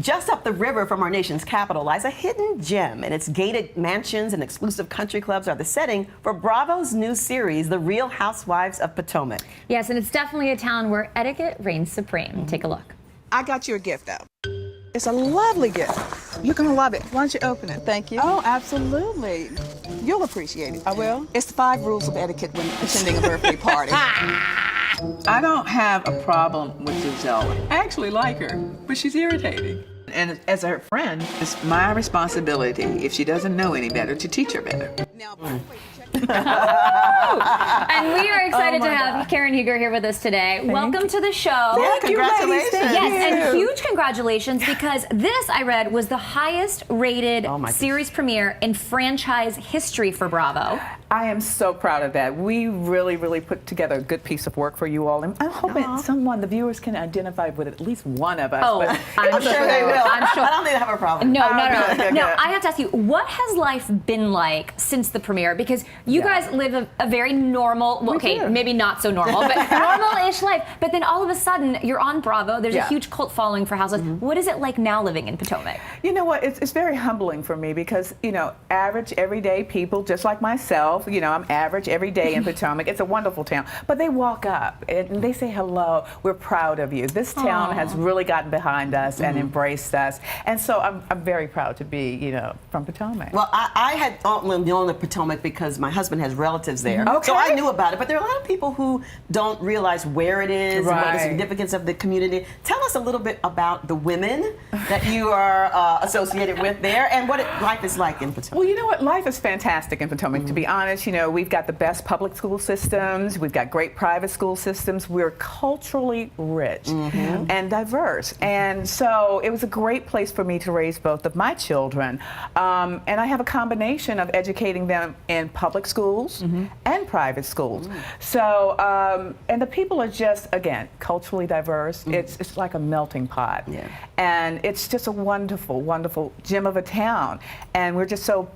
Just up the river from our nation's capital lies a hidden gem, and its gated mansions and exclusive country clubs are the setting for Bravo's new series, The Real Housewives of Potomac. Yes, and it's definitely a town where etiquette reigns supreme. Take a look. I got you a gift, though. It's a lovely gift. You're gonna love it. Why don't you open it? Thank you. Oh, absolutely. You'll appreciate it. I will. It's the 5 rules of etiquette when attending a birthday party. I don't have a problem with Giselle. I actually like her, but she's irritating. And as her friend, it's my responsibility, if she doesn't know any better, to teach her better. Now, And we are excited to have Karen Huger here with us today. Welcome to the show. Yeah, congratulations. Yes, and huge congratulations, because this, I read, was the highest rated series premiere in franchise history for Bravo. I am so proud of that. We really, really put together a good piece of work for you all. And I'm hoping the viewers can identify with at least one of us. Oh, but I'm sure they will. I'm sure. I don't think they have a problem. No, no. good. I have to ask you, what has life been like since the premiere? Because you guys live a very normal, well, okay, maybe not so normal, but normal-ish life. But then all of a sudden, you're on Bravo. There's a huge cult following for Housewives. What is it like now living in Potomac? You know what? It's very humbling for me because, average, everyday people, just like myself, I'm average every day in Potomac. It's a wonderful town. But they walk up and they say, hello, we're proud of you. This town has really gotten behind us and embraced us. And so I'm very proud to be, from Potomac. Well, I had only known the Potomac because my husband has relatives there. Okay. So I knew about it. But there are a lot of people who don't realize where it is and what the significance of the community. Tell us a little bit about the women that you are associated with there and what life is like in Potomac. Well, you know what? Life is fantastic in Potomac, to be honest. We've got the best public school systems. We've got great private school systems. We're culturally rich and diverse. And so it was a great place for me to raise both of my children. And I have a combination of educating them in public schools and private schools. So, and the people are just, again, culturally diverse. It's like a melting pot. Yeah. And it's just a wonderful, wonderful gem of a town. And we're just so,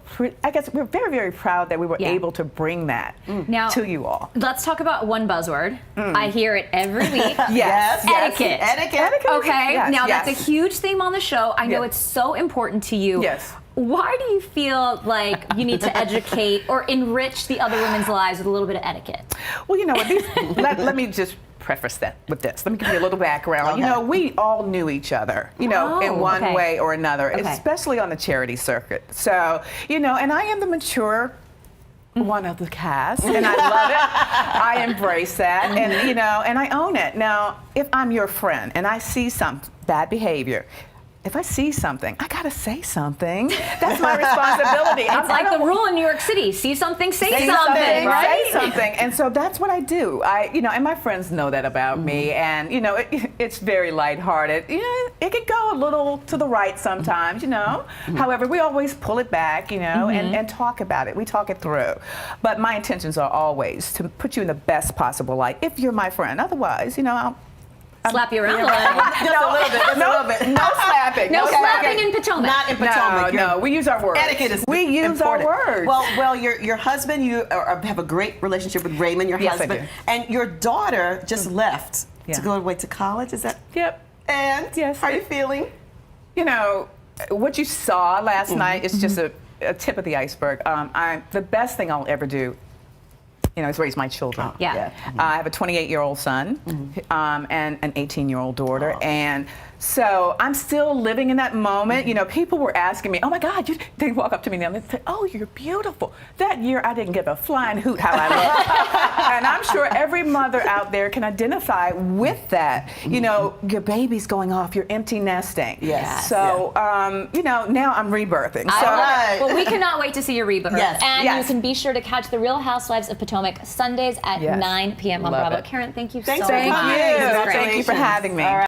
I guess we're very, very proud that we were able to bring that to you all. Let's talk about one buzzword. I hear it every week. Etiquette. Etiquette. Okay. Now that's a huge theme on the show. I know it's so important to you. Yes. Why do you feel like you need to educate or enrich the other women's lives with a little bit of etiquette? Well, you know what? Let me just preface that with this. Let me give you a little background. We all knew each other, in one way or another, especially on the charity circuit. So, and I am the mature one of the cast, and I love it. I embrace that, and and I own it. Now, if I'm your friend and I see some bad behavior, if I see something, I gotta say something. That's my responsibility. It's like the rule in New York City: see something, say something, right? Say something, and so that's what I do. And my friends know that about me, and it's very lighthearted. It could go a little to the right sometimes, However, we always pull it back, and talk about it. We talk it through. But my intentions are always to put you in the best possible light. If you're my friend, otherwise, I'll slap you around a little. Just a little bit. No slapping. No slapping in Potomac. Not in Potomac. No, we use our words. Etiquette is We use important. our words. Well, your husband, you have a great relationship with Raymond, your husband. I do. And your daughter just left to go away to college, is that? Yep. And how are you feeling? What you saw last night is just a tip of the iceberg. The best thing I'll ever do is raise my children. I have a 28-year-old son and an 18-year-old daughter. And so I'm still living in that moment. People were asking me, oh my God, they walk up to me and they say, oh, you're beautiful. That year I didn't give a flying hoot how I look. And I'm sure every mother out there can identify with that. Your baby's going off, you're empty nesting. Yes. So, now I'm rebirthing. All So, right. Well, we cannot wait to see your rebirth. Yes. And you can be sure to catch The Real Housewives of Potomac Sundays at 9 p.m. on Love Bravo. it. Karen, thank you Thanks so much. so much. Thank you for having me.